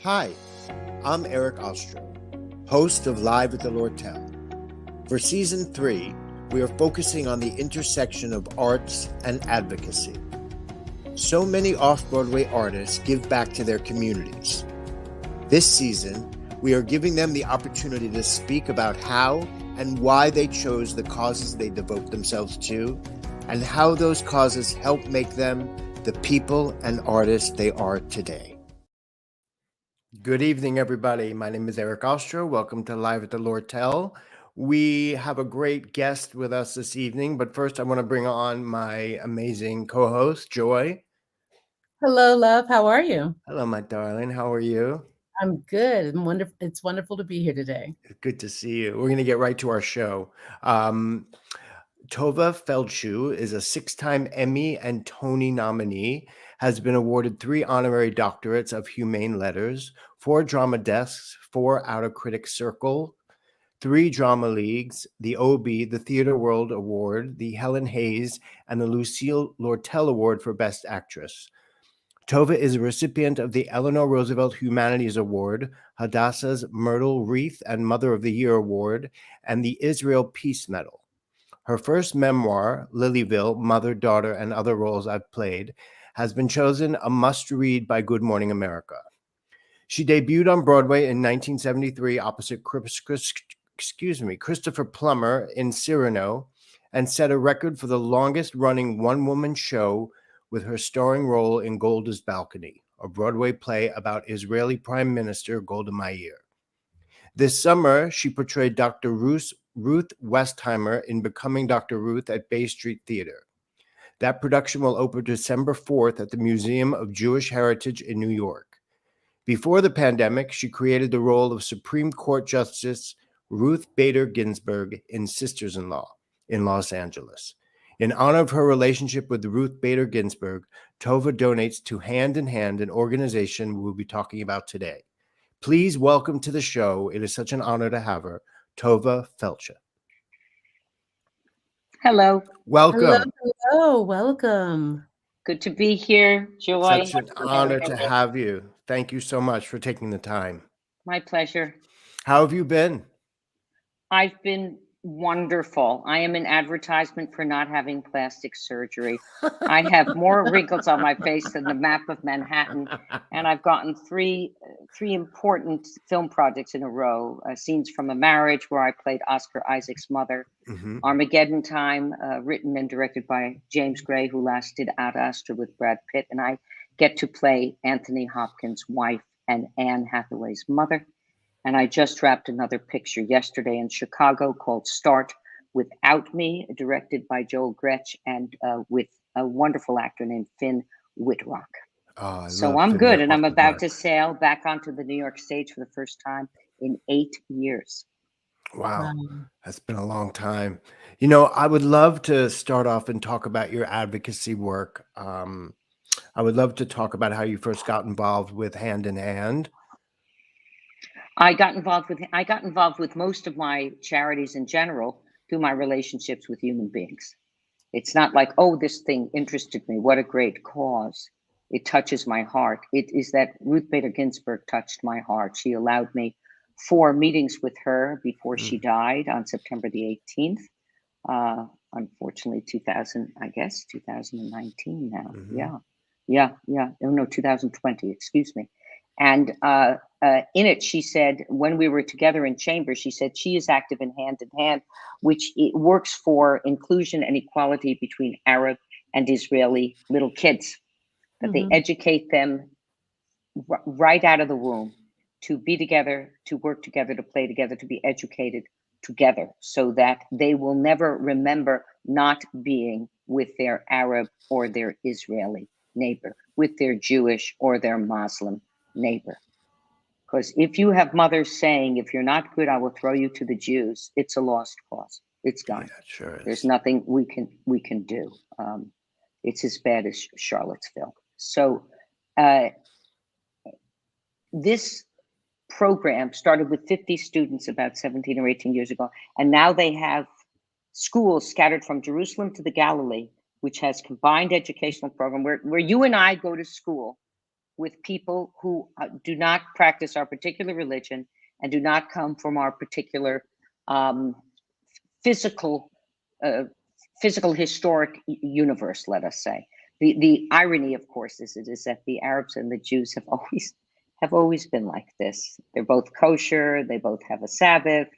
Hi, I'm Eric Ostro, host of Live at the Lortel. For Season 3, we are focusing on the intersection of arts and advocacy. So many off-Broadway artists give back to their communities. This season, we are giving them the opportunity to speak about how and why they chose the causes they devote themselves to, and how those causes help make them the people and artists they are today. Good evening, everybody. My name is Eric Ostro. Welcome to Live at the Lortel. We have a great guest with us this evening, but first I want to bring on my amazing co-host, Joy. Hello, love. How are you? Hello, my darling. How are you? I'm good. Wonderful. It's wonderful to be here today. Good to see you. We're going to get right to our show. Tovah Feldshuh is a six-time Emmy and Tony nominee, has been awarded 3 honorary doctorates of humane letters, 4 drama desks, 4 Outer Critics Circle, 3 drama leagues, the Obie, the Theatre World Award, the Helen Hayes, and the Lucille Lortel Award for Best Actress. Tovah is a recipient of the Eleanor Roosevelt Humanities Award, Hadassah's Myrtle Wreath and Mother of the Year Award, and the Israel Peace Medal. Her first memoir, Lilyville, Mother, Daughter, and Other Roles I've Played, has been chosen a must-read by Good Morning America. She debuted on Broadway in 1973 opposite Christopher Plummer in Cyrano, and set a record for the longest-running one-woman show with her starring role in Golda's Balcony, a Broadway play about Israeli Prime Minister Golda Meir. This summer, she portrayed Dr. Ruth Westheimer in Becoming Dr. Ruth at Bay Street Theater. That production will open December 4th at the Museum of Jewish Heritage in New York. Before the pandemic, she created the role of Supreme Court Justice Ruth Bader Ginsburg in Sisters-in-Law in Los Angeles. In honor of her relationship with Ruth Bader Ginsburg, Tovah donates to Hand in Hand, an organization we will be talking about today. Please welcome to the show, it is such an honor to have her, Tovah Feldshuh. Hello. Welcome. Hello. Welcome. Good to be here, Joy. Such an honor to have you. Thank you so much for taking the time. My pleasure. How have you been? I've been wonderful. I am an advertisement for not having plastic surgery. I have more wrinkles on my face than the map of Manhattan, and I've gotten three important film projects in a row. Scenes from a Marriage, where I played Oscar Isaac's mother. Mhm. Armageddon Time, written and directed by James Gray, who last did Ad Astra with Brad Pitt, and I get to play Anthony Hopkins' wife and Anne Hathaway's mother. And I just wrapped another picture yesterday in Chicago called Start Without Me, directed by Joel Gretsch and with a wonderful actor named Finn Whitrock. Oh, So I'm good, and I'm about to sail back onto the New York stage for the first time in 8 years. Wow, that's been a long time. You know, I would love to start off and talk about your advocacy work. I would love to talk about how you first got involved with Hand in Hand. I got involved with most of my charities in general through my relationships with human beings. It's not like, oh, this thing interested me. What a great cause. It touches my heart. It is that Ruth Bader Ginsburg touched my heart. She allowed me 4 meetings with her before she died on September the 18th. Unfortunately, 2019 now. Yeah. Oh, no, 2020, excuse me. And in it, she said, when we were together in chambers, she said she is active in Hand, which it works for inclusion and equality between Arab and Israeli little kids, that they educate them right out of the womb to be together, to work together, to play together, to be educated together, so that they will never remember not being with their Arab or their Israeli neighbor, with their Jewish or their Muslim neighbor. Because if you have mothers saying, if you're not good, I will throw you to the Jews, it's a lost cause. It's done. Yeah, sure is. There's nothing we can do. It's as bad as Charlottesville. So this program started with 50 students about 17 or 18 years ago, and now they have schools scattered from Jerusalem to the Galilee, which has combined educational program where you and I go to school with people who do not practice our particular religion and do not come from our particular um, physical, physical historic universe, let us say. The irony, of course, is that the Arabs and the Jews have always been like this. They're both kosher. They both have a Sabbath.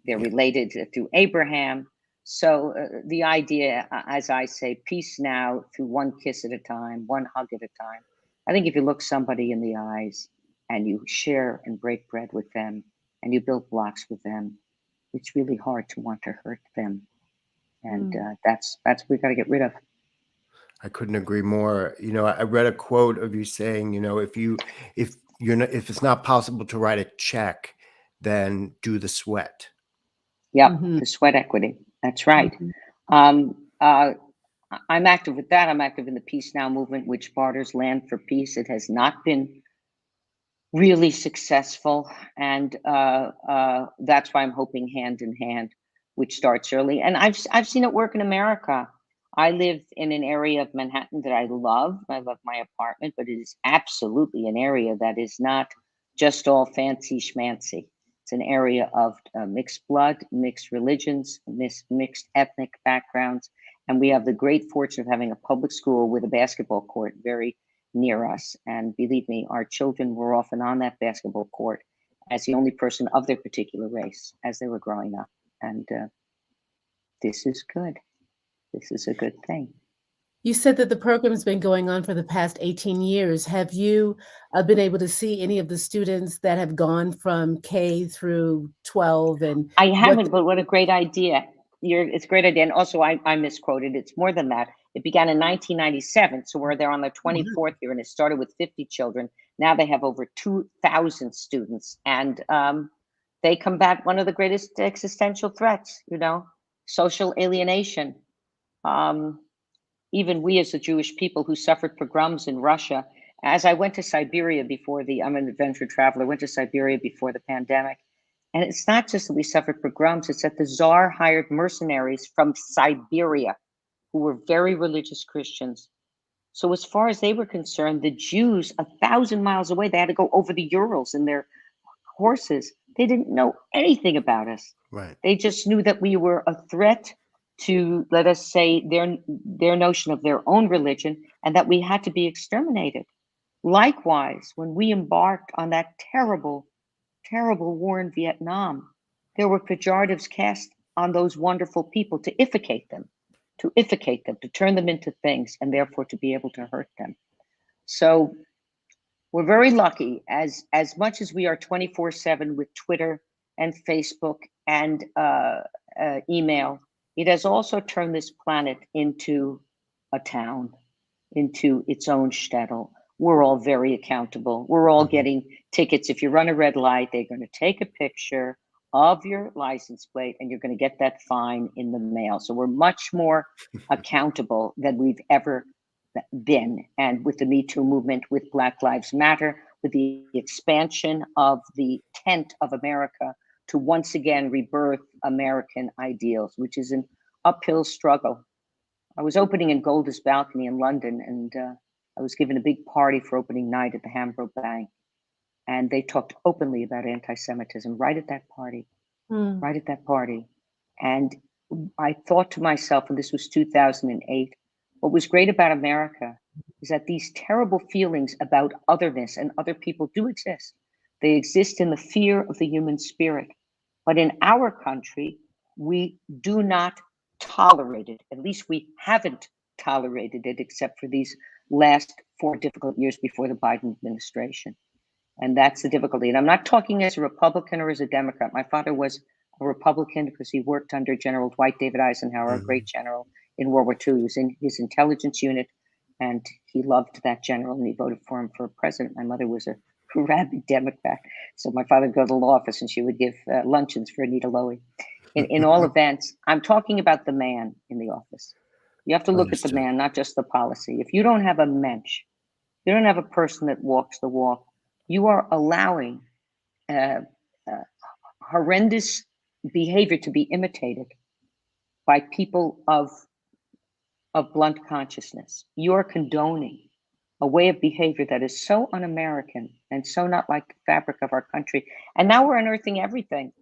They're related through Abraham. So the idea, as I say, peace now through one kiss at a time, one hug at a time. I think if you look somebody in the eyes and you share and break bread with them and you build blocks with them, it's really hard to want to hurt them. And that's what we got to get rid of. I couldn't agree more. I read a quote of you saying, if it's not possible to write a check, then do the sweat. Yeah, the sweat equity. That's right. I'm active with that. I'm active in the Peace Now movement, which barters land for peace. It has not been really successful, and that's why I'm hoping Hand in Hand, which starts early. And I've seen it work in America. I live in an area of Manhattan that I love. I love my apartment, but it is absolutely an area that is not just all fancy schmancy. It's an area of mixed blood, mixed religions, mixed ethnic backgrounds. And we have the great fortune of having a public school with a basketball court very near us. And believe me, our children were often on that basketball court as the only person of their particular race as they were growing up. And this is good. This is a good thing. You said that the program's been going on for the past 18 years. Have you been able to see any of the students that have gone from K through 12? And I haven't, but what a great idea. It's a great idea. And also, I misquoted. It's more than that. It began in 1997. So they're on their 24th year, and it started with 50 children. Now they have over 2,000 students. And they combat one of the greatest existential threats, social alienation. Even we as the Jewish people who suffered pogroms in Russia, as I went to Siberia I'm an adventure traveler, went to Siberia before the pandemic. And it's not just that we suffered pogroms, it's that the Tsar hired mercenaries from Siberia who were very religious Christians. So as far as they were concerned, the Jews 1,000 miles away, they had to go over the Urals in their horses. They didn't know anything about us. Right. They just knew that we were a threat to, let us say, their notion of their own religion, and that we had to be exterminated. Likewise, when we embarked on that terrible, terrible war in Vietnam, there were pejoratives cast on those wonderful people to ifficate them, to turn them into things, and therefore to be able to hurt them. So we're very lucky, as much as we are 24/7 with Twitter and Facebook and email. It has also turned this planet into a town, into its own shtetl. We're all very accountable. We're all getting tickets. If you run a red light, they're going to take a picture of your license plate and you're going to get that fine in the mail. So we're much more accountable than we've ever been. And with the Me Too movement, with Black Lives Matter, with the expansion of the tent of America to once again rebirth American ideals, which is an uphill struggle. I was opening in Golders Balcony in London, and I was given a big party for opening night at the Hambro Bank. And they talked openly about anti-Semitism right at that party, right at that party. And I thought to myself, and this was 2008, what was great about America is that these terrible feelings about otherness and other people do exist. They exist in the fear of the human spirit. But in our country, we do not tolerate it. At least we haven't tolerated it, except for these last 4 difficult years before the Biden administration. And that's the difficulty. And I'm not talking as a Republican or as a Democrat. My father was a Republican because he worked under General Dwight David Eisenhower, a great general in World War II. He was in his intelligence unit, and he loved that general, and he voted for him for president. My mother was a rabid Democrat. So my father would go to the law office and she would give luncheons for Anita Lowy. In all events, I'm talking about the man in the office. You have to look at the man, not just the policy. If you don't have a mensch, you don't have a person that walks the walk, you are allowing horrendous behavior to be imitated by people of blunt consciousness. You're condoning a way of behavior that is so un-American and so not like the fabric of our country. And now we're unearthing everything.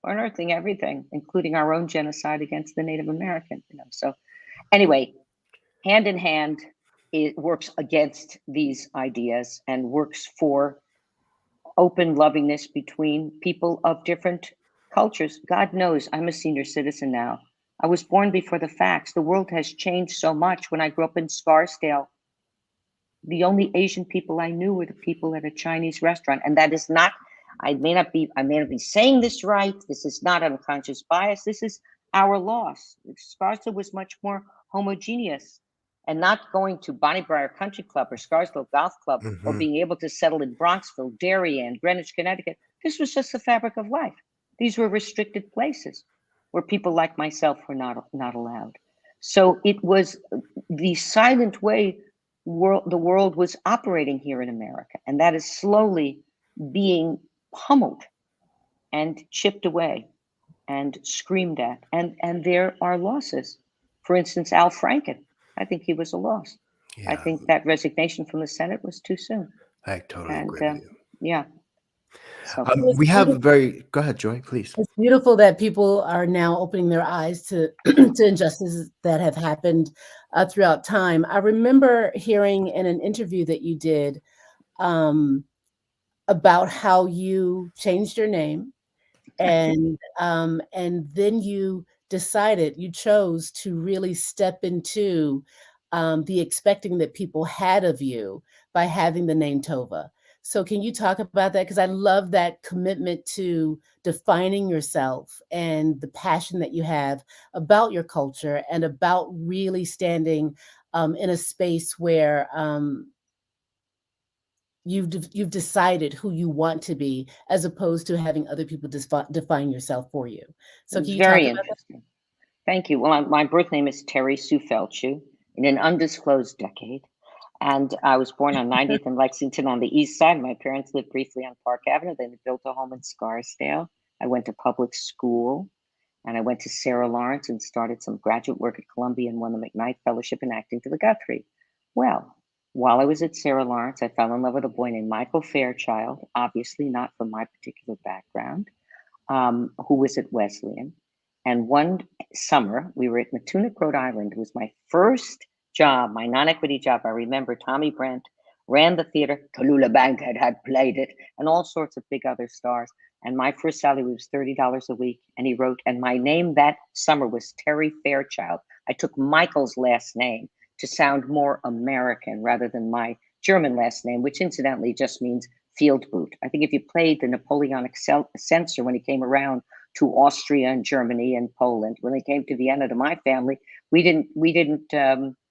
We're unearthing everything, including our own genocide against the Native American. So anyway, hand in hand, it works against these ideas and works for open lovingness between people of different cultures. God knows I'm a senior citizen now. I was born before the facts. The world has changed so much. When I grew up in Scarsdale, the only Asian people I knew were the people at a Chinese restaurant. And that is not, I may not be saying this right. This is not unconscious bias. This is our loss. Scarsdale was much more homogeneous, and not going to Bonnie Briar Country Club or Scarsdale Golf Club or being able to settle in Bronxville, Darien, Greenwich, Connecticut. This was just the fabric of life. These were restricted places where people like myself were not allowed. So it was the silent way the world was operating here in America, and that is slowly being pummeled and chipped away and screamed at. And there are losses. For instance, Al Franken, I think he was a loss. Yeah, I think that resignation from the Senate was too soon. I totally And agree with you. yeah. So We have go ahead, Joy, please. It's beautiful that people are now opening their eyes to to injustices that have happened throughout time. I remember hearing in an interview that you did about how you changed your name, and then you chose to really step into the expecting that people had of you by having the name Tovah. So can you talk about that? Because I love that commitment to defining yourself and the passion that you have about your culture and about really standing in a space where you've decided who you want to be, as opposed to having other people define yourself for you. So it's can you talk very about that? interesting. Thank you. Well, my birth name is Terry Sue Feldshuh in an undisclosed decade. And I was born on 90th and Lexington on the east side. My parents lived briefly on Park Avenue. Then they built a home in Scarsdale. I went to public school, and I went to Sarah Lawrence and started some graduate work at Columbia and won the McKnight Fellowship in Acting to the Guthrie. Well, while I was at Sarah Lawrence, I fell in love with a boy named Michael Fairchild, obviously not from my particular background, who was at Wesleyan. And one summer, we were at Matunic, Rhode Island. It was my first job, my non-equity job. I remember Tommy Brent ran the theater. Tallulah Bankhead had played it, and all sorts of big other stars. And my first salary was $30 a week. And he wrote, and my name that summer was Terry Fairchild. I took Michael's last name to sound more American rather than my German last name, which incidentally just means field boot. I think if you played the Napoleonic censor when he came around to Austria and Germany and Poland, when they came to Vienna to my family, we didn't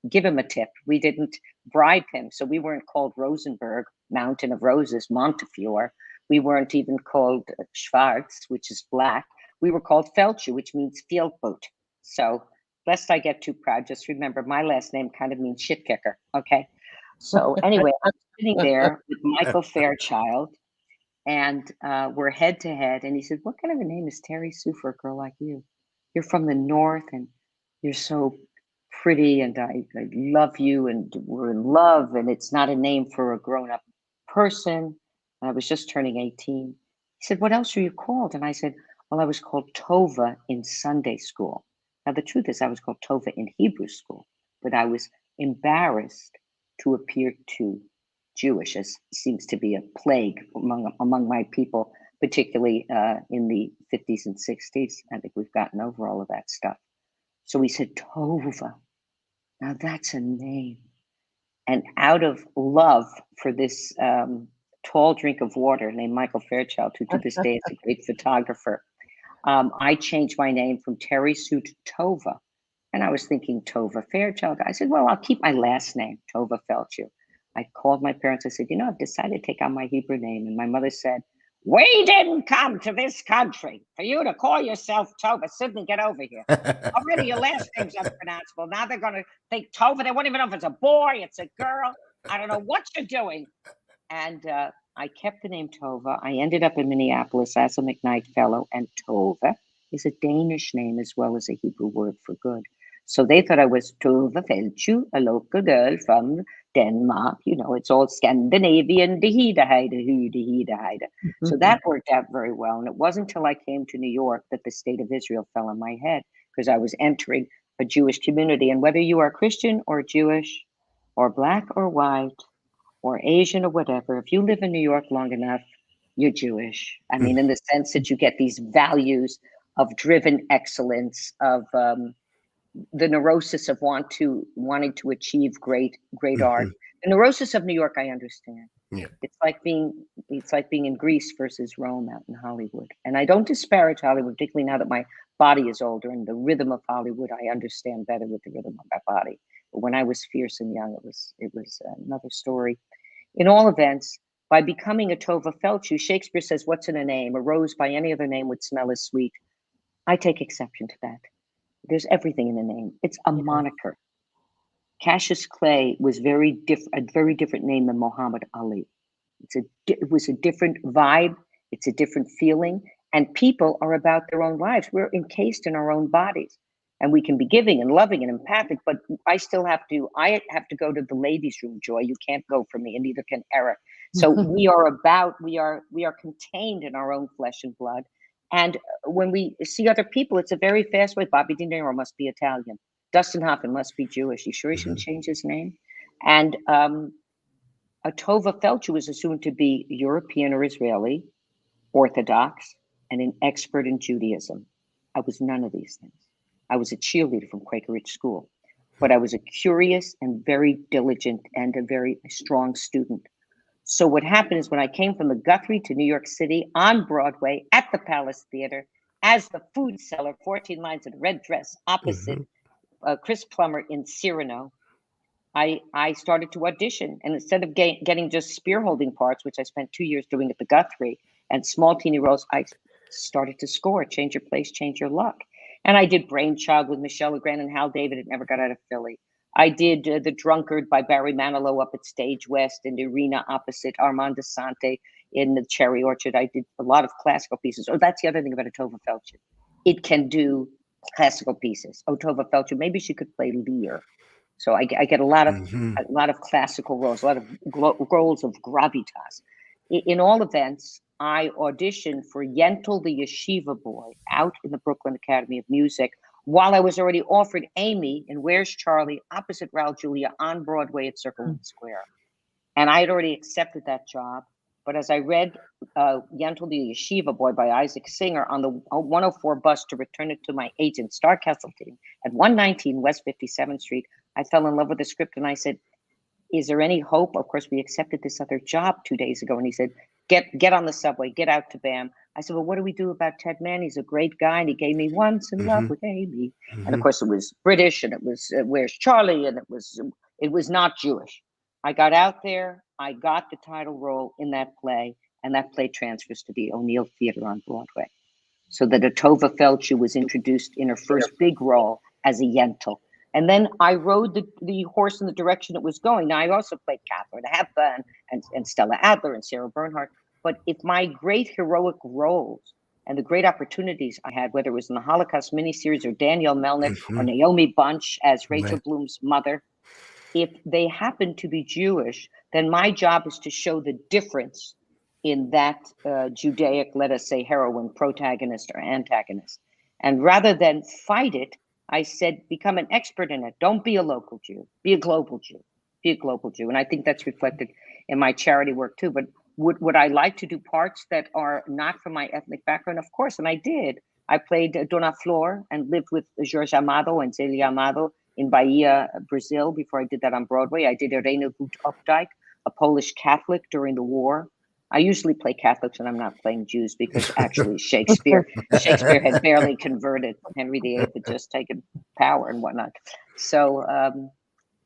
give him a tip. We didn't bribe him. So we weren't called Rosenberg, Mountain of Roses, Montefiore. We weren't even called Schwarz, which is black. We were called Feldshuh, which means field boot. So lest I get too proud, just remember my last name kind of means shit kicker. Okay. So anyway, I'm sitting there with Michael Fairchild, and we're head to head. And he said, "What kind of a name is Terry Sue for a girl like you? You're from the North, and you're so pretty, and I love you, and we're in love, and it's not a name for a grown-up person." And I was just turning 18. He said, "What else are you called?" And I said, "Well, I was called Tovah in Sunday school." Now, the truth is I was called Tovah in Hebrew school, but I was embarrassed to appear too Jewish, as seems to be a plague among my people, particularly in the 50s and 60s. I think we've gotten over all of that stuff. So we said, Tovah. Now that's a name. And out of love for this tall drink of water named Michael Fairchild, who to this day is a great photographer, I changed my name from Terry Sue to Tovah. And I was thinking Tovah Fairchild. I said, well, I'll keep my last name, Tovah Feldshuh. I called my parents. I said, I've decided to take on my Hebrew name. And my mother said, we didn't come to this country for you to call yourself Tovah. Sydney, get over here. Already your last name's unpronounceable. Now they're going to think Tovah. They won't even know if it's a boy, it's a girl. I don't know what you're doing. And I kept the name Tovah. I ended up in Minneapolis as a McKnight Fellow. And Tovah is a Danish name as well as a Hebrew word for good. So they thought I was Tovah Feldshuh, a local girl from Denmark. You know, it's all Scandinavian. So that worked out very well. And it wasn't until I came to New York that the state of Israel fell on my head, because I was entering a Jewish community. And whether you are Christian or Jewish or black or white or Asian or whatever, if you live in New York long enough, you're Jewish. I mean, in the sense that you get these values of driven excellence, of the neurosis of wanting to achieve great art. The neurosis of New York, I understand. Yeah. It's like being in Greece versus Rome out in Hollywood. And I don't disparage Hollywood, particularly now that my body is older, and the rhythm of Hollywood I understand better with the rhythm of my body. But when I was fierce and young, it was another story. In all events, by becoming a Tovah Feldshuh, Shakespeare says, "What's in a name? A rose by any other name would smell as sweet." I take exception to that. There's everything in a name. It's a moniker. Cassius Clay was a very different name than Muhammad Ali. It was a different vibe. It's a different feeling. And people are about their own lives. We're encased in our own bodies. And we can be giving and loving and empathic, but I have to go to the ladies' room, Joy. You can't go for me, and neither can Eric. So we are contained in our own flesh and blood. And when we see other people, it's a very fast way. Bobby De Niro must be Italian. Dustin Hoffman must be Jewish. You sure he shouldn't change his name? And a Tovah Feldshuh was assumed to be European or Israeli, Orthodox, and an expert in Judaism. I was none of these things. I was a cheerleader from Quakerage School, but I was a curious and very diligent and a very strong student. So what happened is, when I came from the Guthrie to New York City on Broadway at the Palace Theater as the food seller, 14 lines in a red dress opposite Chris Plummer in Cyrano, I started to audition. And instead of getting just spear holding parts, which I spent 2 years doing at the Guthrie, and small teeny roles, I started to score Change Your Place, Change Your Luck. And I did Brainchild with Michelle Legrand and Hal David. It never got out of Philly. I did The Drunkard by Barry Manilow up at Stage West, and Irina opposite Armand Desante in the Cherry Orchard. I did a lot of classical pieces. Oh, that's the other thing about a Tovah Feldshuh. It can do classical pieces. Oh, Tovah Feldshuh, maybe she could play Lear. So I get a lot of classical roles, a lot of roles of gravitas. In all events, I auditioned for Yentl the Yeshiva Boy out in the Brooklyn Academy of Music, while I was already offered Amy in Where's Charlie opposite Raul Julia on Broadway at Circle Square. And I had already accepted that job. But as I read Yentl the Yeshiva Boy by Isaac Singer on the 104 bus to return it to my agent, Star Kesseltein, at 119 West 57th Street, I fell in love with the script, and I said, "Is there any hope?" Of course, we accepted this other job 2 days ago. And he said, get on the subway, get out to BAM. I said, "Well, what do we do about Ted Mann? He's a great guy." And he gave me Once in Love with Amy. And of course, it was British, and it was Where's Charlie, and it was not Jewish. I got out there, I got the title role in that play, and that play transfers to the O'Neill Theater on Broadway. So that a Tovah Feldshuh was introduced in her first big role as a Yentl. And then I rode the horse in the direction it was going. Now, I also played Katharine Hepburn and Stella Adler and Sarah Bernhardt. But if my great heroic roles and the great opportunities I had, whether it was in the Holocaust miniseries or Danielle Melnick or Naomi Bunch as Rachel Bloom's mother, if they happen to be Jewish, then my job is to show the difference in that Judaic, let us say, heroine, protagonist or antagonist. And rather than fight it, I said, become an expert in it. Don't be a local Jew. Be a global Jew. Be a global Jew. And I think that's reflected in my charity work too. But would I like to do parts that are not from my ethnic background? Of course, and I did. I played Dona Flor and lived with Jorge Amado and Celia Amado in Bahia, Brazil, before I did that on Broadway. I did Irene Gut Updike, a Polish Catholic during the war. I usually play Catholics when I'm not playing Jews, because actually Shakespeare had barely converted. Henry VIII had just taken power and whatnot. So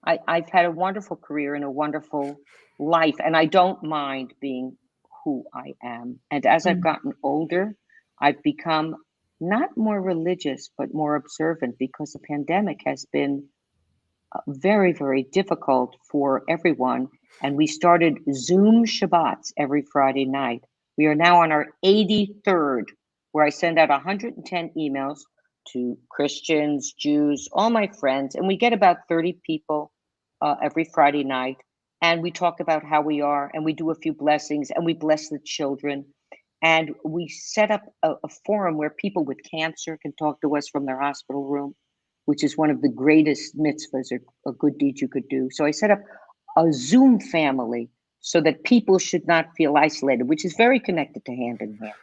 I've had a wonderful career and a wonderful life, and I don't mind being who I am. And as I've gotten older, I've become not more religious, but more observant, because the pandemic has been very, very difficult for everyone. And we started Zoom Shabbats every Friday night. We are now on our 83rd, where I send out 110 emails to Christians, Jews, all my friends, and we get about 30 people every Friday night, and we talk about how we are, and we do a few blessings, and we bless the children, and we set up a forum where people with cancer can talk to us from their hospital room, which is one of the greatest mitzvahs or good deeds you could do. So I set up a Zoom family so that people should not feel isolated, which is very connected to hand in hand.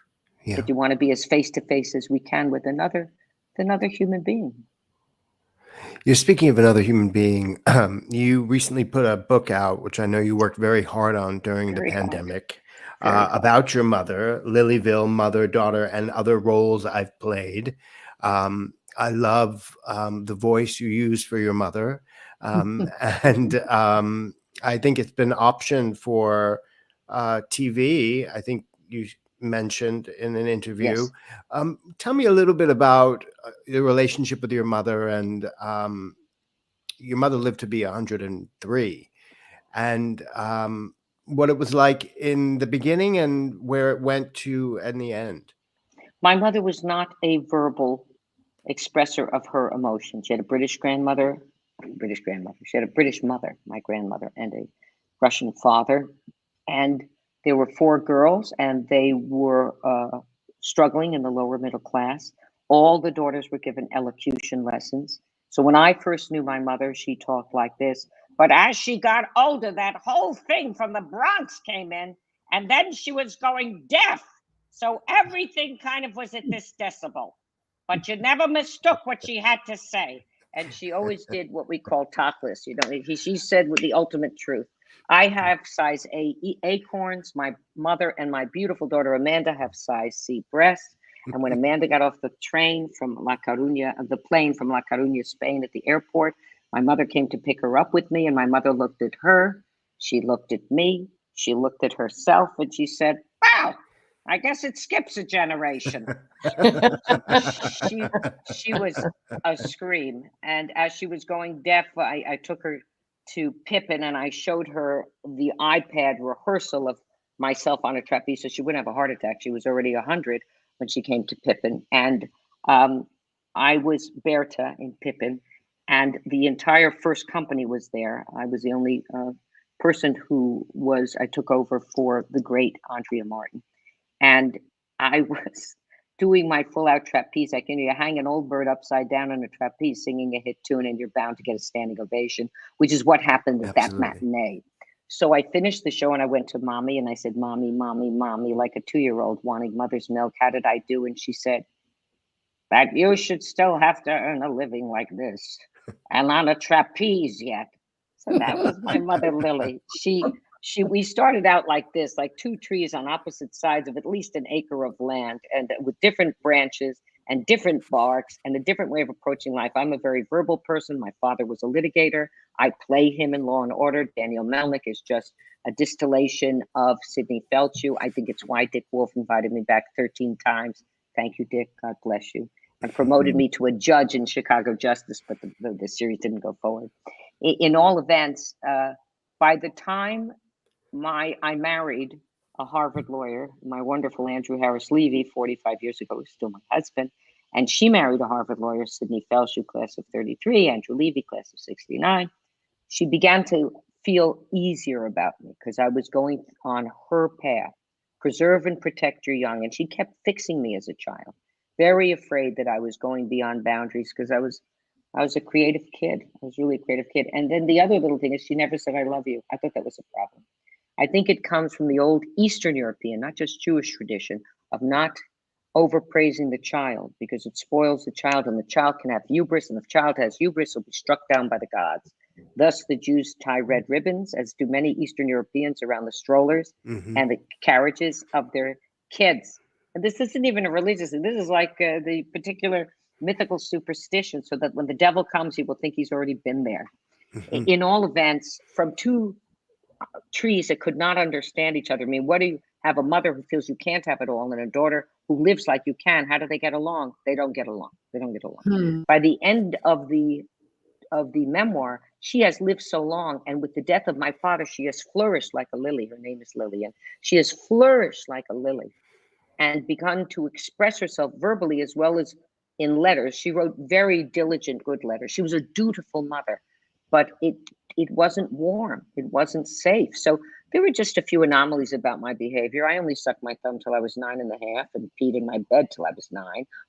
Yeah. That you want to be as face to face as we can with another human being. You're speaking of another human being. You recently put a book out, which I know you worked very hard on during Very the hard. pandemic, Very hard. about your mother, Lilyville, mother, daughter, and other roles I've played. I love the voice you use for your mother. And I think it's been optioned for TV. I think you mentioned in an interview. Yes. Tell me a little bit about the relationship with your mother. And your mother lived to be 103, and what it was like in the beginning and where it went to in the end. My mother was not a verbal expresser of her emotions. She had a British grandmother. She had a British mother, my grandmother, and a Russian father. And there were 4 girls, and they were struggling in the lower middle class. All the daughters were given elocution lessons. So when I first knew my mother, she talked like this. But as she got older, that whole thing from the Bronx came in, and then she was going deaf. So everything kind of was at this decibel. But you never mistook what she had to say. And she always did what we call topless. You know, she said with the ultimate truth. I have size A acorns. My mother and my beautiful daughter Amanda have size C breasts. And when Amanda got off the train from La Coruña, the plane from La Coruña, Spain, at the airport, my mother came to pick her up with me, and my mother looked at her. She looked at me. She looked at herself, and she said, "Wow, I guess it skips a generation." She was a scream. And as she was going deaf, I took her to Pippin, and I showed her the iPad rehearsal of myself on a trapeze so she wouldn't have a heart attack. She was already 100 when she came to Pippin. And I was Berta in Pippin, and the entire first company was there. I was the only person I took over for the great Andrea Martin. And I was doing my full out trapeze. Like, you hang an old bird upside down on a trapeze singing a hit tune, and you're bound to get a standing ovation, which is what happened at that matinee. So I finished the show, and I went to mommy, and I said, "Mommy, mommy, mommy," like a 2-year-old wanting mother's milk. "How did I do?" And she said, "That you should still have to earn a living like this, and on a trapeze yet." So that was my mother, Lily. We started out like this, like 2 trees on opposite sides of at least an acre of land, and with different branches and different barks and a different way of approaching life. I'm a very verbal person. My father was a litigator. I play him in Law and Order. Daniel Melnick is just a distillation of Sidney Feldshuh. I think it's why Dick Wolf invited me back 13 times. Thank you, Dick. God bless you. And promoted me to a judge in Chicago Justice, but the series didn't go forward. In all events, by the time I married a Harvard lawyer, my wonderful Andrew Harris Levy, 45 years ago, who's still my husband, and she married a Harvard lawyer, Sidney Feldshuh, class of 33, Andrew Levy, class of 69. She began to feel easier about me because I was going on her path, preserve and protect your young, and she kept fixing me as a child, very afraid that I was going beyond boundaries because I was a creative kid. I was really a creative kid. And then the other little thing is she never said, "I love you." I thought that was a problem. I think it comes from the old Eastern European, not just Jewish tradition, of not overpraising the child because it spoils the child, and the child can have hubris, and if the child has hubris, it'll be struck down by the gods. Thus, the Jews tie red ribbons, as do many Eastern Europeans, around the strollers and the carriages of their kids. And this isn't even a religious thing. This is like the particular mythical superstition, so that when the devil comes, he will think he's already been there. In all events, from 2 trees that could not understand each other. I mean, what do you have? A mother who feels you can't have it all, and a daughter who lives like you can. How do they get along? They don't get along. They don't get along. By the end of the memoir, she has lived so long, and with the death of my father, she has flourished like a lily. Her name is Lillian. She has flourished like a lily and begun to express herself verbally as well as in letters. She wrote very diligent, good letters. She was a dutiful mother, but it wasn't warm. It wasn't safe. So there were just a few anomalies about my behavior. I only sucked my thumb till I was 9.5 and peed in my bed till I was 9.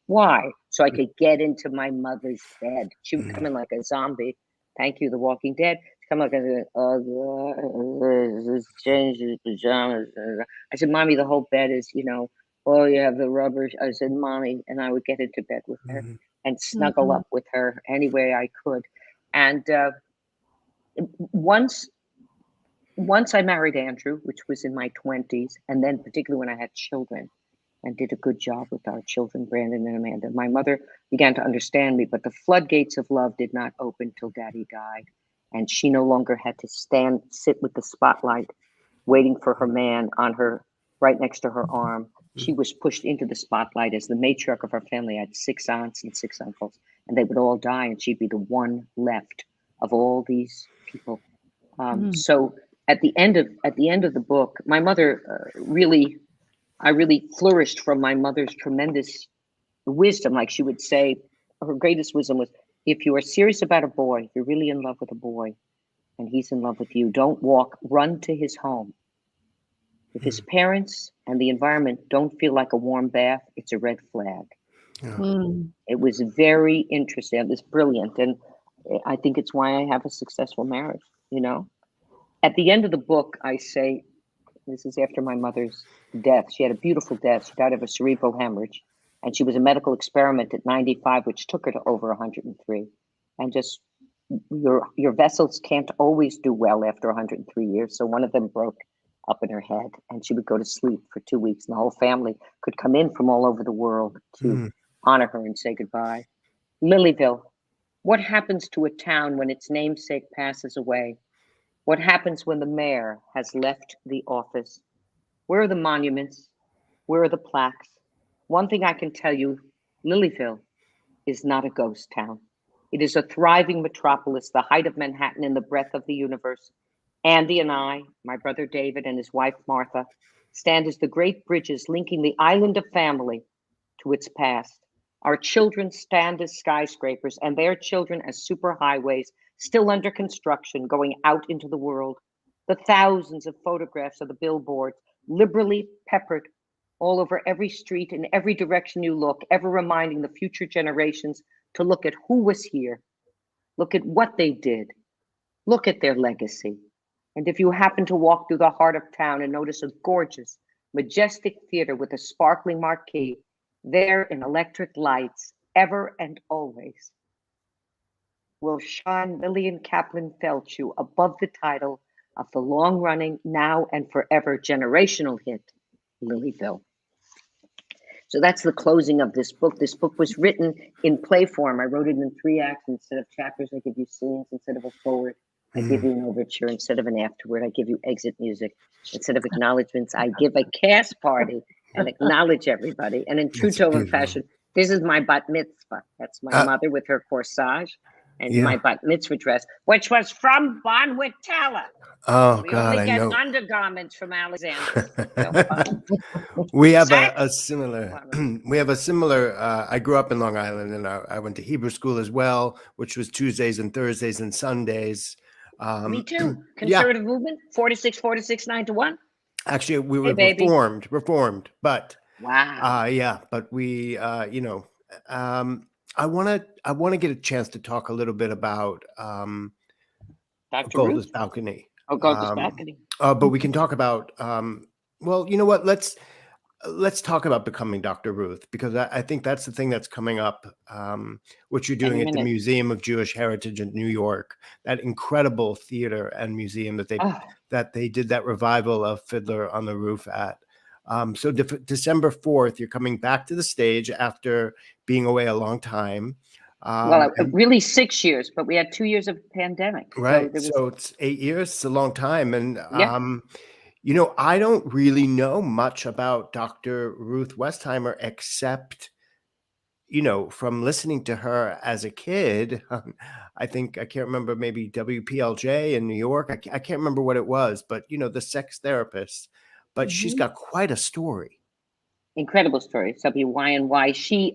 Why? So I could get into my mother's bed. She would come in like a zombie. Thank you, The Walking Dead. Come like change his pajamas. I said, Mommy, the whole bed is, oh, you have the rubber. I said, Mommy, and I would get into bed with her and snuggle up with her any way I could. And once I married Andrew, which was in my 20s, and then particularly when I had children and did a good job with our children, Brandon and Amanda, my mother began to understand me, but the floodgates of love did not open till Daddy died. And she no longer had to sit with the spotlight, waiting for her man on her, right next to her arm. She was pushed into the spotlight as the matriarch of her family. I had 6 aunts and 6 uncles, and they would all die, and she'd be the one left of all these people. So at the end of the book, my mother I really flourished from my mother's tremendous wisdom. Like she would say, her greatest wisdom was, if you are serious about a boy, if you're really in love with a boy and he's in love with you, don't walk, run to his home. If his parents and the environment don't feel like a warm bath, it's a red flag. It was very interesting. It was brilliant. And I think it's why I have a successful marriage, At the end of the book, I say, this is after my mother's death. She had a beautiful death. She died of a cerebral hemorrhage. And she was a medical experiment at 95, which took her to over 103. And just your vessels can't always do well after 103 years. So one of them broke up in her head, and she would go to sleep for 2 weeks. And the whole family could come in from all over the world to honor her and say goodbye. Lilyville, what happens to a town when its namesake passes away? What happens when the mayor has left the office? Where are the monuments? Where are the plaques? One thing I can tell you, Lilyville is not a ghost town. It is a thriving metropolis, the height of Manhattan and the breadth of the universe. Andy and I, my brother David and his wife Martha, stand as the great bridges linking the island of family to its past. Our children stand as skyscrapers and their children as superhighways still under construction going out into the world. The thousands of photographs of the billboards liberally peppered all over every street in every direction you look, ever reminding the future generations to look at who was here, look at what they did, look at their legacy. And if you happen to walk through the heart of town and notice a gorgeous, majestic theater with a sparkling marquee, there in electric lights, ever and always, will shine Lillian Kaplan Feldshuh above the title of the long-running, now and forever generational hit, Lilyville. So that's the closing of this book. This book was written in play form. I wrote it in 3 acts. Instead of chapters, I give you scenes. Instead of a forward, I give you an overture. Instead of an afterword, I give you exit music. Instead of acknowledgements, I give a cast party and acknowledge everybody. And in true Tovah fashion, this is my bat mitzvah. That's my mother with her corsage and my bat mitzvah dress, which was from Bonwit Teller. Oh, we God, only I get know. undergarments from Alexander. We have a similar, I grew up in Long Island, and I went to Hebrew school as well, which was Tuesdays and Thursdays and Sundays. Me too. Conservative movement, 46, 9 to 1. Actually, we were Hey, reformed, but wow. but we, I want to get a chance to talk a little bit about Dr. Golda's Ruth? Balcony. Oh, Golda's Balcony. But we can talk about, well, you know what? Let's talk about becoming Dr. Ruth, because I think that's the thing that's coming up, what you're doing at the Museum of Jewish Heritage in New York, that incredible theater and museum that they did that revival of Fiddler on the Roof at. So December 4th, you're coming back to the stage after being away a long time. Well, really 6 years, but we had 2 years of pandemic. Right. So it's 8 years. It's a long time. And, I don't really know much about Dr. Ruth Westheimer except, from listening to her as a kid. I can't remember, maybe WPLJ in New York. I can't remember what it was, but, the sex therapist. But she's got quite a story. Incredible story. WYNY. She,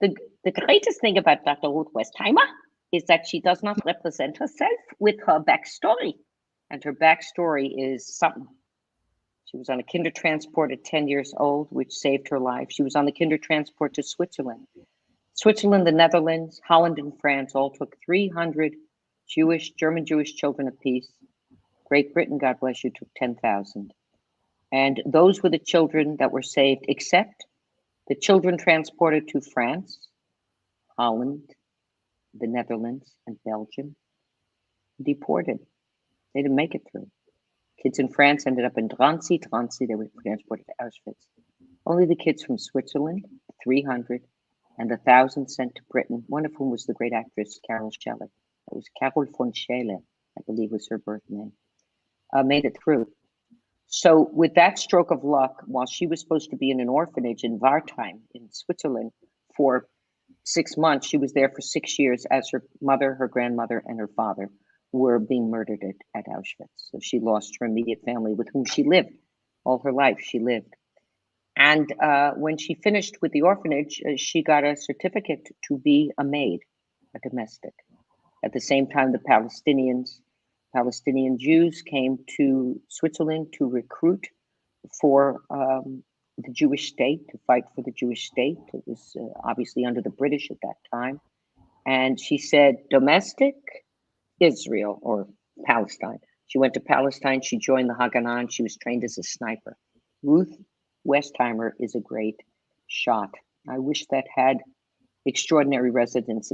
the greatest thing about Dr. Ruth Westheimer is that she does not represent herself with her backstory. And her backstory is something. She was on a kinder transport at 10 years old, which saved her life. She was on the kinder transport to Switzerland. Switzerland, the Netherlands, Holland, and France all took 300 German Jewish children apiece. Great Britain, God bless you, took 10,000. And those were the children that were saved, except the children transported to France, Holland, the Netherlands, and Belgium, deported. They didn't make it through. Kids in France ended up in Drancy. Drancy, they were transported to Auschwitz. Only the kids from Switzerland, 300, and 1,000 sent to Britain, one of whom was the great actress Carol Shelley. It was Carol von Scheele, I believe was her birth name, made it through. So with that stroke of luck, while she was supposed to be in an orphanage in Wartheim in Switzerland for 6 months, she was there for 6 years as her mother, her grandmother, and her father were being murdered at Auschwitz. So she lost her immediate family with whom she lived all her life. She lived. And when she finished with the orphanage, she got a certificate to be a maid, a domestic. At the same time, the Palestinian Jews came to Switzerland to recruit for the Jewish state, to fight for the Jewish state. It was obviously under the British at that time. And she said, domestic, Israel or Palestine. She went to Palestine, she joined the Haganah, and she was trained as a sniper. Ruth Westheimer is a great shot. I wish that had extraordinary resonance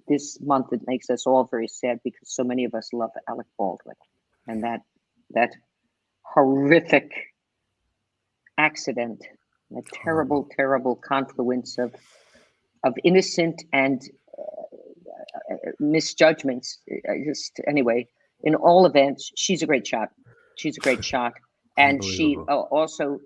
this month. It makes us all very sad because so many of us love Alec Baldwin, and that horrific accident, a terrible, terrible confluence of innocent and misjudgments. Anyway, in all events, she's a great shot. She's a great shot, and she also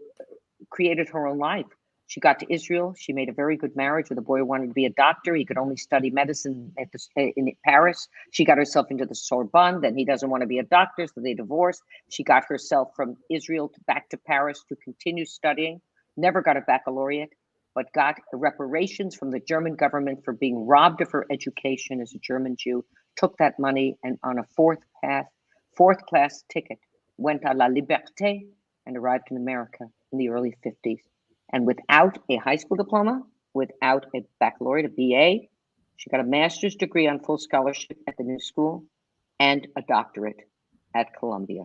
created her own life. She got to Israel. She made a very good marriage with a boy who wanted to be a doctor. He could only study medicine in Paris. She got herself into the Sorbonne. Then he doesn't want to be a doctor, so they divorced. She got herself from Israel back to Paris to continue studying. Never got a baccalaureate, but got reparations from the German government for being robbed of her education as a German Jew. Took that money and on a fourth class ticket, went à la Liberté and arrived in America in the early 50s. And without a high school diploma, without a baccalaureate, a BA, she got a master's degree on full scholarship at the New School and a doctorate at Columbia,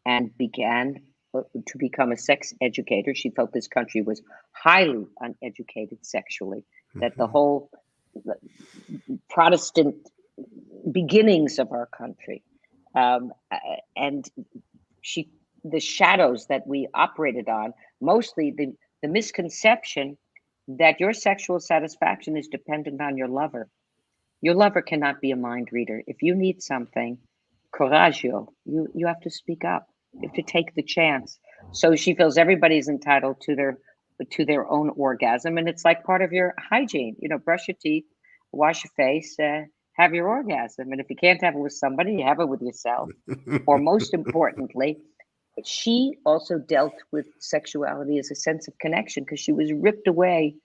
and began to become a sex educator. She felt this country was highly uneducated sexually, that the whole Protestant beginnings of our country, and the shadows that we operated on, mostly the misconception that your sexual satisfaction is dependent on your lover. Your lover cannot be a mind reader. If you need something, coraggio, you have to speak up. You have to take the chance. So she feels everybody's entitled to their own orgasm, and it's like part of your hygiene. Brush your teeth, wash your face, have your orgasm. And if you can't have it with somebody, you have it with yourself. Or most importantly, she also dealt with sexuality as a sense of connection because she was ripped away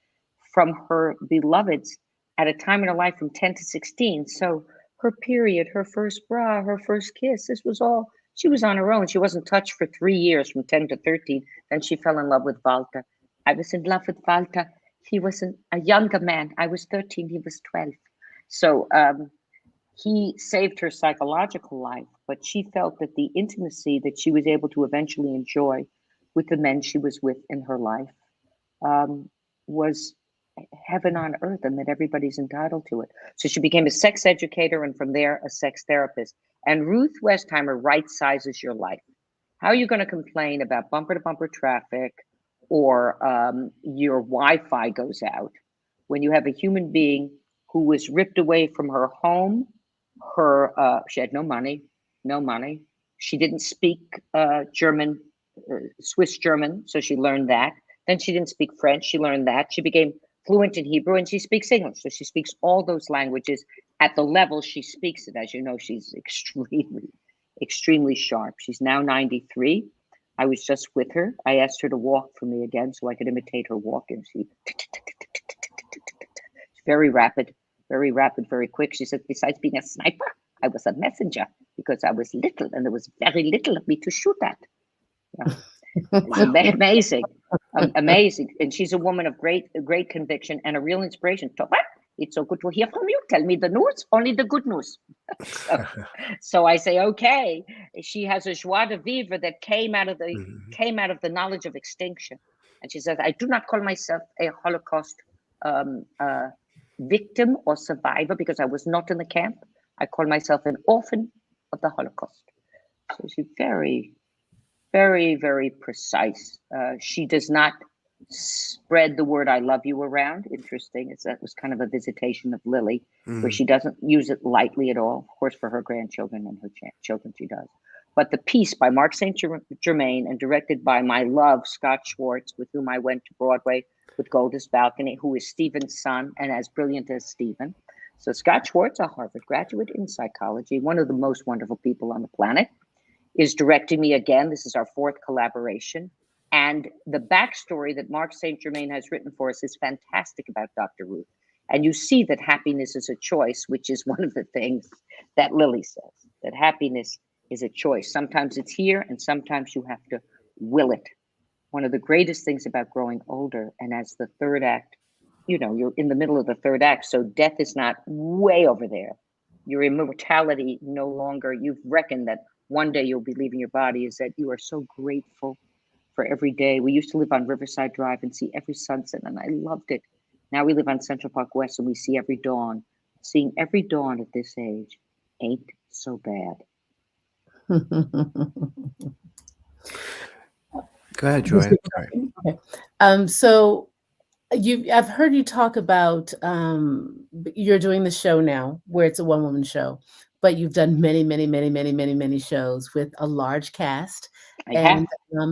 from her beloveds at a time in her life from 10 to 16. So her period, her first bra, her first kiss, this was all, she was on her own. She wasn't touched for 3 years from 10 to 13. Then she fell in love with Walter. I was in love with Walter. He was a younger man. I was 13, he was 12. So he saved her psychological life, but she felt that the intimacy that she was able to eventually enjoy with the men she was with in her life was heaven on earth, and that everybody's entitled to it. So she became a sex educator, and from there, a sex therapist. And Ruth Westheimer right-sizes your life. How are you going to complain about bumper-to-bumper traffic or your Wi-Fi goes out when you have a human being who was ripped away from her home? She had no money. She didn't speak German, Swiss German, so she learned that. Then she didn't speak French. She learned that. She became fluent in Hebrew, and she speaks English. So she speaks all those languages at the level she speaks it. As you know, she's extremely sharp. She's now 93. I was just with her. I asked her to walk for me again so I could imitate her walking. She very rapid, very quick. She said, besides being a sniper, I was a messenger because I was little and there was very little of me to shoot at. Yeah. It's amazing, amazing. And she's a woman of great conviction and a real inspiration. Tovah, it's so good to hear from you. Tell me the news, only the good news. So I say, okay. She has a joie de vivre that came out of the knowledge of extinction. And she says, I do not call myself a Holocaust victim or survivor because I was not in the camp. I call myself an orphan of the Holocaust. So she's very, very, very precise. She does not spread the word I love you around. Interesting. That was kind of a visitation of Lily, where she doesn't use it lightly at all. Of course, for her grandchildren and her children, she does. But the piece by Mark St. Germain and directed by my love, Scott Schwartz, with whom I went to Broadway with Golda's Balcony, who is Stephen's son and as brilliant as Stephen. So Scott Schwartz, a Harvard graduate in psychology, one of the most wonderful people on the planet, is directing me again. This is our fourth collaboration. And the backstory that Mark St. Germain has written for us is fantastic about Dr. Ruth. And you see that happiness is a choice, which is one of the things that Lily says, that happiness is a choice. Sometimes it's here and sometimes you have to will it. One of the greatest things about growing older, and as the third act, you're in the middle of the third act, so death is not way over there. Your immortality no longer, you've reckoned that one day you'll be leaving your body, is that you are so grateful for every day. We used to live on Riverside Drive and see every sunset, and I loved it. Now we live on Central Park West and we see every dawn. Seeing every dawn at this age ain't so bad. Go ahead, Joy. Okay. So I've heard you talk about you're doing the show now where it's a one-woman show, but you've done many, many, many, many, many, many shows with a large cast and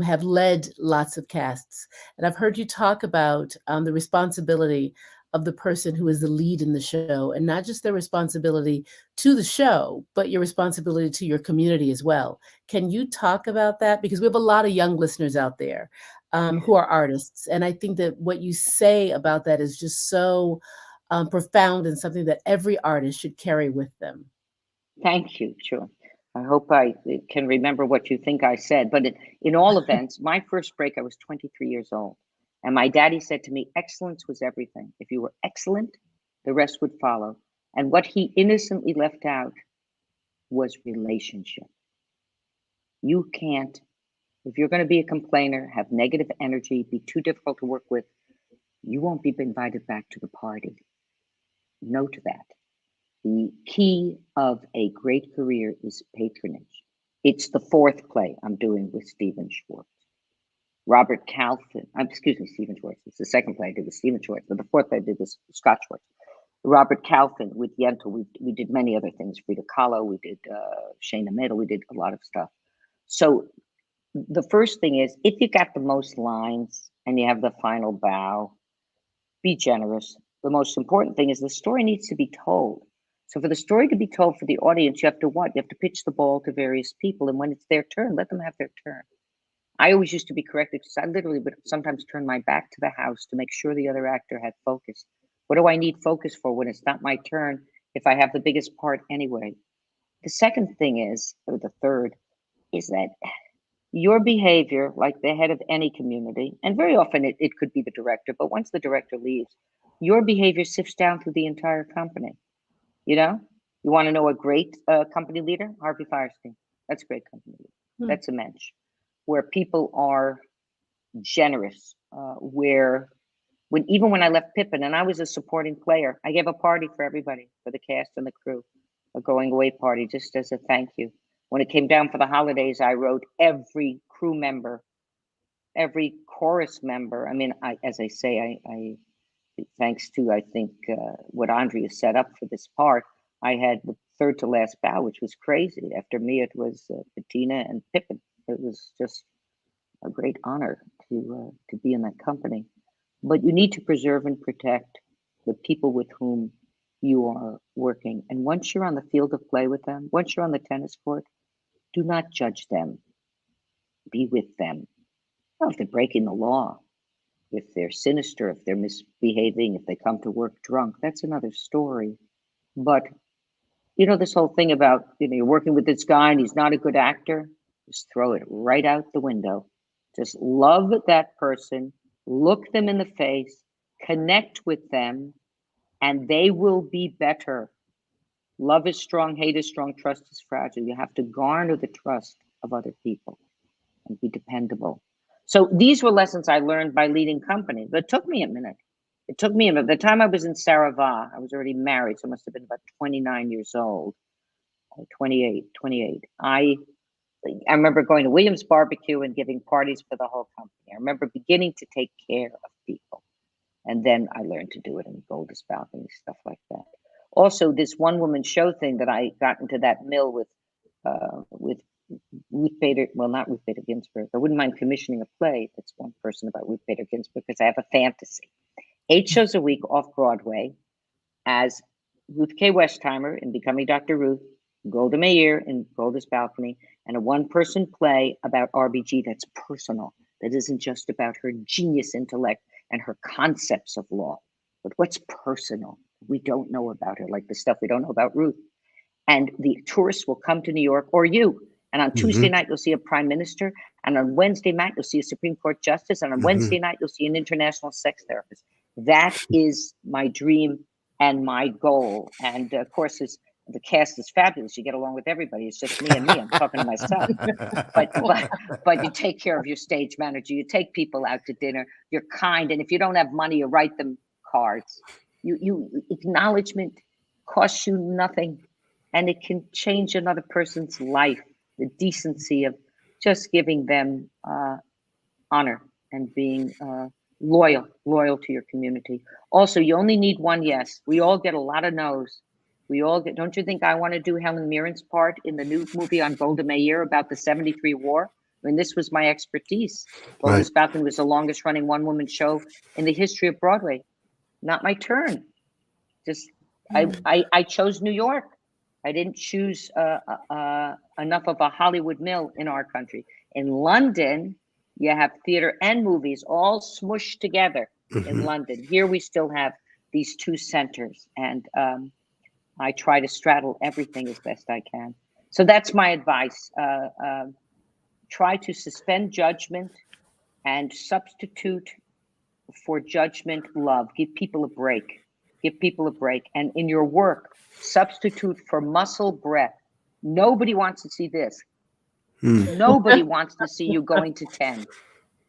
have led lots of casts. And I've heard you talk about the responsibility of the person who is the lead in the show, and not just their responsibility to the show, but your responsibility to your community as well. Can you talk about that? Because we have a lot of young listeners out there who are artists. And I think that what you say about that is just so profound and something that every artist should carry with them. Thank you. Sure. I hope I can remember what you think I said. But in all events, my first break, I was 23 years old. And my daddy said to me, excellence was everything. If you were excellent, the rest would follow. And what he innocently left out was relationship. You can't, if you're going to be a complainer, have negative energy, be too difficult to work with, you won't be invited back to the party. Note that. The key of a great career is patronage. It's the fourth play I'm doing with Stephen Schwartz. Robert Calvin, Stephen Schwartz. It's the second play I did with Stephen Schwartz, but the fourth play I did with Scott Schwartz. Robert Calvin with Yentl. We did many other things. Frida Kahlo, we did Shana Middle, we did a lot of stuff. So the first thing is, if you got the most lines and you have the final bow, be generous. The most important thing is the story needs to be told. So for the story to be told for the audience, you have to what? You have to pitch the ball to various people. And when it's their turn, let them have their turn. I always used to be corrected because I literally would sometimes turn my back to the house to make sure the other actor had focus. What do I need focus for when it's not my turn if I have the biggest part anyway? The second thing is, or the third, is that your behavior, like the head of any community, and very often it could be the director, but once the director leaves, your behavior sifts down through the entire company. You want to know a great company leader? Harvey Firestein. That's a great company leader. That's a mensch. Where people are generous, even when I left Pippin and I was a supporting player, I gave a party for everybody, for the cast and the crew, a going away party, just as a thank you. When it came down for the holidays, I wrote every crew member, every chorus member. I mean, as I say, I thanks to, I think, what Andrea set up for this part, I had the third to last bow, which was crazy. After me, it was Bettina and Pippin. It was just a great honor to be in that company. But you need to preserve and protect the people with whom you are working. And once you're on the field of play with them, once you're on the tennis court, do not judge them. Be with them. Not if they're breaking the law. If they're sinister, if they're misbehaving, if they come to work drunk, that's another story. But this whole thing about, you're working with this guy and he's not a good actor, just throw it right out the window. Just love that person, look them in the face, connect with them, and they will be better. Love is strong, hate is strong, trust is fragile. You have to garner the trust of other people and be dependable. So these were lessons I learned by leading companies, but it took me a minute. The time I was in Saravah, I was already married, so I must have been about 29 years old, 28. I remember going to Williams Barbecue and giving parties for the whole company. I remember beginning to take care of people. And then I learned to do it in Goldust Balcony, stuff like that. Also, this one-woman show thing that I got into that mill with Ruth Bader, well, not Ruth Bader Ginsburg. I wouldn't mind commissioning a play that's one person about Ruth Bader Ginsburg, because I have a fantasy. 8 shows a week off Broadway as Ruth K. Westheimer in Becoming Dr. Ruth, Golda Meir in Goldust Balcony, and a one-person play about RBG that's personal, that isn't just about her genius intellect and her concepts of law, but what's personal we don't know about her, like the stuff we don't know about Ruth. And the tourists will come to New York, or you, and on Tuesday night you'll see a prime minister, and on Wednesday night you'll see a Supreme Court justice, and on Wednesday night you'll see an international sex therapist. That is my dream and my goal. And of course, the cast is fabulous. You get along with everybody. It's just me and me. I'm talking to myself. But you take care of your stage manager. You take people out to dinner. You're kind. And if you don't have money, you write them cards. You acknowledgement costs you nothing, and it can change another person's life. The decency of just giving them honor and being loyal to your community. Also, you only need one yes. We all get a lot of no's. Don't you think I want to do Helen Mirren's part in the new movie on Golda Meir about the 73 war? I mean, this was my expertise. Goldust Balcony was the longest running one-woman show in the history of Broadway. Not my turn. Just, I chose New York. I didn't choose enough of a Hollywood mill in our country. In London, you have theater and movies all smushed together in London. Here we still have these two centers, and I try to straddle everything as best I can. So that's my advice. Try to suspend judgment and substitute for judgment love. Give people a break. And in your work, substitute for muscle breath. Nobody wants to see this. Nobody wants to see you going to 10.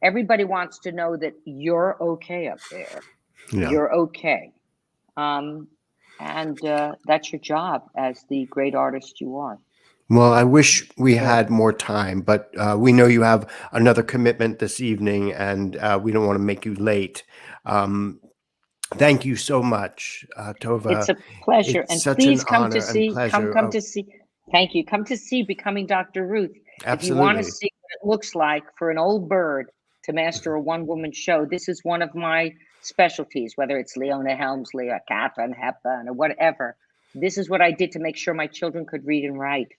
Everybody wants to know that you're okay up there. Yeah. You're okay. And that's your job as the great artist you are. Well, I wish we had more time, but we know you have another commitment this evening, and we don't want to make you late. Thank you so much, Tovah. It's a pleasure. It's and please come to see. Come to see. Thank you. Come to see Becoming Dr. Ruth. Absolutely. If you want to see what it looks like for an old bird to master a one-woman show, this is one of my specialties, whether it's Leona Helmsley or Katharine Hepburn or whatever. This is what I did to make sure my children could read and write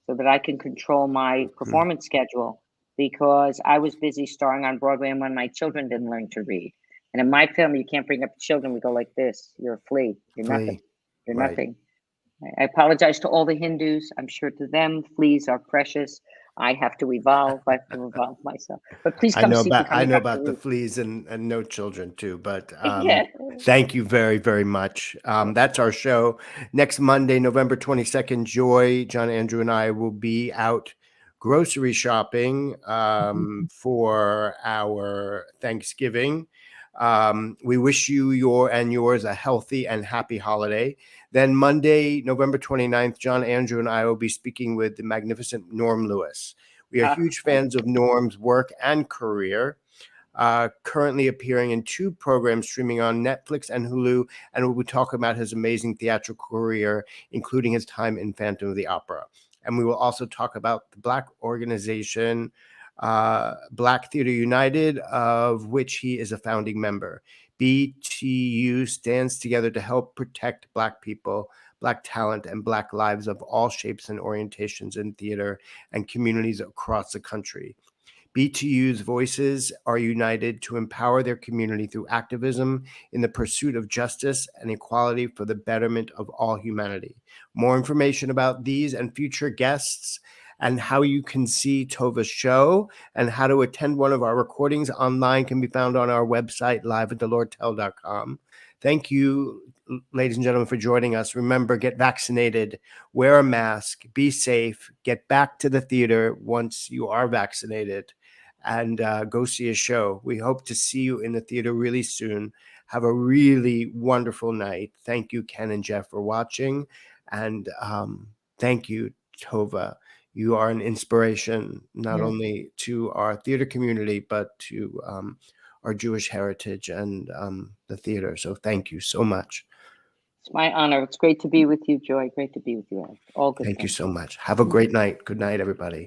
so that I can control my performance schedule, because I was busy starring on Broadway and when my children didn't learn to read. And in my family, you can't bring up children. We go like this. You're a flea. You're nothing. You're nothing. I apologize to all the Hindus. I'm sure to them, fleas are precious. I have to evolve. I have to evolve myself. But please come see. I know about the fleas and no children too. But thank you very, very much. That's our show. Next Monday, November 22nd, Joy, John, Andrew, and I will be out grocery shopping for our Thanksgiving. We wish you and yours a healthy and happy holiday. Then Monday, November 29th, John, Andrew, and I will be speaking with the magnificent Norm Lewis. We are huge fans of Norm's work and career, currently appearing in 2 programs streaming on Netflix and Hulu, and we will talk about his amazing theatrical career, including his time in Phantom of the Opera. And we will also talk about the Black organization, Black Theater United, of which he is a founding member. BTU stands together to help protect Black people, Black talent, and Black lives of all shapes and orientations in theater and communities across the country. B2U's voices are united to empower their community through activism in the pursuit of justice and equality for the betterment of all humanity. More information about these and future guests and how you can see Tovah's show and how to attend one of our recordings online can be found on our website, liveatlortel.com. Thank you, ladies and gentlemen, for joining us. Remember, get vaccinated, wear a mask, be safe, get back to the theater once you are vaccinated, and go see a show. We hope to see you in the theater really soon. Have a really wonderful night. Thank you, Ken and Jeff, for watching. And thank you, Tovah. You are an inspiration, not only to our theater community, but to our Jewish heritage and the theater. So thank you so much. It's my honor. It's great to be with you, Joy. Great to be with you. All good Thank you things. so much. Have a great night. Good night, everybody.